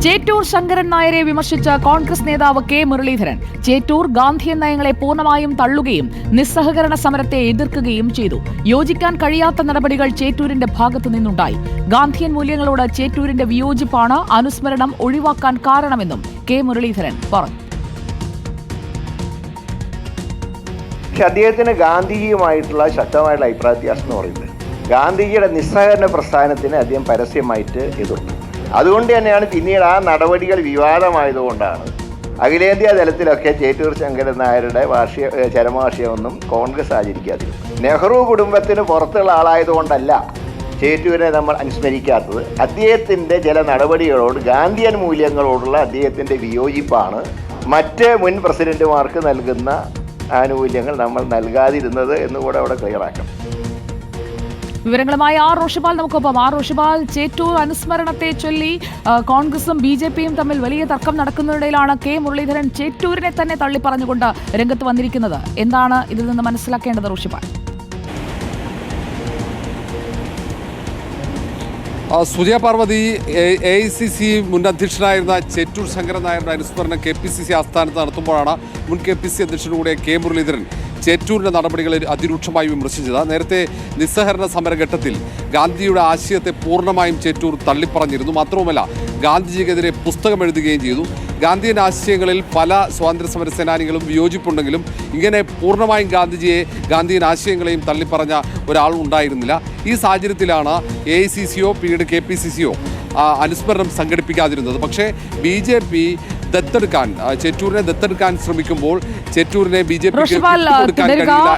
ചേറ്റൂർ ശങ്കരൻ നായരെ വിമർശിച്ച കോൺഗ്രസ് നേതാവ് കെ മുരളീധരൻ ചേറ്റൂർ ഗാന്ധിയൻ നയങ്ങളെ പൂർണ്ണമായും തള്ളുകയും നിസ്സഹകരണ സമരത്തെ എതിർക്കുകയും ചെയ്തു. യോജിക്കാൻ കഴിയാത്ത നടപടികൾ ചേറ്റൂരിന്റെ ഭാഗത്തു നിന്നുണ്ടായി. ഗാന്ധിയൻ മൂല്യങ്ങളോട് ചേറ്റൂരിന്റെ വിയോജിപ്പാണ് അനുസ്മരണം ഒഴിവാക്കാൻ കാരണമെന്നും കെ മുരളീധരൻ പറഞ്ഞു. അദ്ദേഹത്തിന് ഗാന്ധിജിയുമായിട്ടുള്ള ശക്തമായിട്ടുള്ള അഭിപ്രായ വ്യത്യാസം എന്ന് പറയുന്നത് ഗാന്ധിജിയുടെ നിസ്സഹകരണ പ്രസ്ഥാനത്തിന് അദ്ദേഹം പരസ്യമായിട്ട് എതിർത്തു. അതുകൊണ്ട് തന്നെയാണ് പിന്നീട് ആ നടപടികൾ വിവാദമായതുകൊണ്ടാണ് അഖിലേന്ത്യാ തലത്തിലൊക്കെ ചേറ്റൂർ ശങ്കരൻ നായരുടെ ചരമവാർഷികമൊന്നും കോൺഗ്രസ് ആചരിക്കാതിരുന്നത്. നെഹ്റു കുടുംബത്തിന് പുറത്തുള്ള ആളായതുകൊണ്ടല്ല ചേറ്റൂരിനെ നമ്മൾ അനുസ്മരിക്കാത്തത്. അദ്ദേഹത്തിൻ്റെ ചില നടപടികളോട് ഗാന്ധിയൻ മൂല്യങ്ങളോടുള്ള അദ്ദേഹത്തിൻ്റെ വിയോജിപ്പാണ് മറ്റ് മുൻ പ്രസിഡന്റുമാർക്ക് നൽകുന്ന ആനുകൂല്യങ്ങൾ നമ്മൾ നൽകാതിരുന്നത് എന്നുകൂടെ അവിടെ ക്ലിയറാക്കണം. വിവരങ്ങളുമായി ആർ റോഷിപാൽ നമുക്കൊപ്പം. ആർ റോഷിപാൽ, ചേറ്റൂർ അനുസ്മരണത്തെ ചൊല്ലി കോൺഗ്രസും ബി.ജെ.പിയും തമ്മിൽ വലിയ തർക്കം നടക്കുന്നതിനിടയിലാണ് കെ മുരളീധരൻ ചേറ്റൂരിനെ തന്നെ തള്ളിപ്പറഞ്ഞുകൊണ്ട് രംഗത്ത് വന്നിരിക്കുന്നത്. എന്താണ് ഇതിൽ നിന്ന് മനസ്സിലാക്കേണ്ടത് റോഷിപാൽ? സുജയ പാർവതി, AICC മുൻ അധ്യക്ഷനായിരുന്ന ചേറ്റൂർ ശങ്കരൻ നായരുടെ അനുസ്മരണം KPCC ആസ്ഥാനത്ത് നടത്തുമ്പോഴാണ് മുൻ KPCC അധ്യക്ഷൻ കൂടെ കെ മുരളീധരൻ ചേറ്റൂരിൻ്റെ നടപടികളെ അതിരൂക്ഷമായി വിമർശിച്ചത്. നേരത്തെ നിസ്സഹകരണ സമരഘട്ടത്തിൽ ഗാന്ധിയുടെ ആശയത്തെ പൂർണ്ണമായും ചേറ്റൂർ തള്ളിപ്പറഞ്ഞിരുന്നു. മാത്രവുമല്ല, ഗാന്ധിജിക്കെതിരെ പുസ്തകം എഴുതുകയും ചെയ്തു. ഗാന്ധിയൻ ആശയങ്ങളിൽ പല സ്വാതന്ത്ര്യ സമര സേനാനികളും വിയോജിപ്പുണ്ടെങ്കിലും ഇങ്ങനെ പൂർണ്ണമായും ഗാന്ധിയൻ ആശയങ്ങളെയും തള്ളിപ്പറഞ്ഞ ഒരാൾ ഉണ്ടായിരുന്നില്ല. ഈ സാഹചര്യത്തിലാണ് AICCയോ പിന്നീട് KPCCയോ അനുസ്മരണം സംഘടിപ്പിക്കാതിരുന്നത്. പക്ഷേ BJP ചേറ്റൂരിനെ ദത്തെടുക്കാൻ ശ്രമിക്കുമ്പോൾ ചേറ്റൂരിനെ BJP കൊടുക്കാൻ കഴിയില്ല.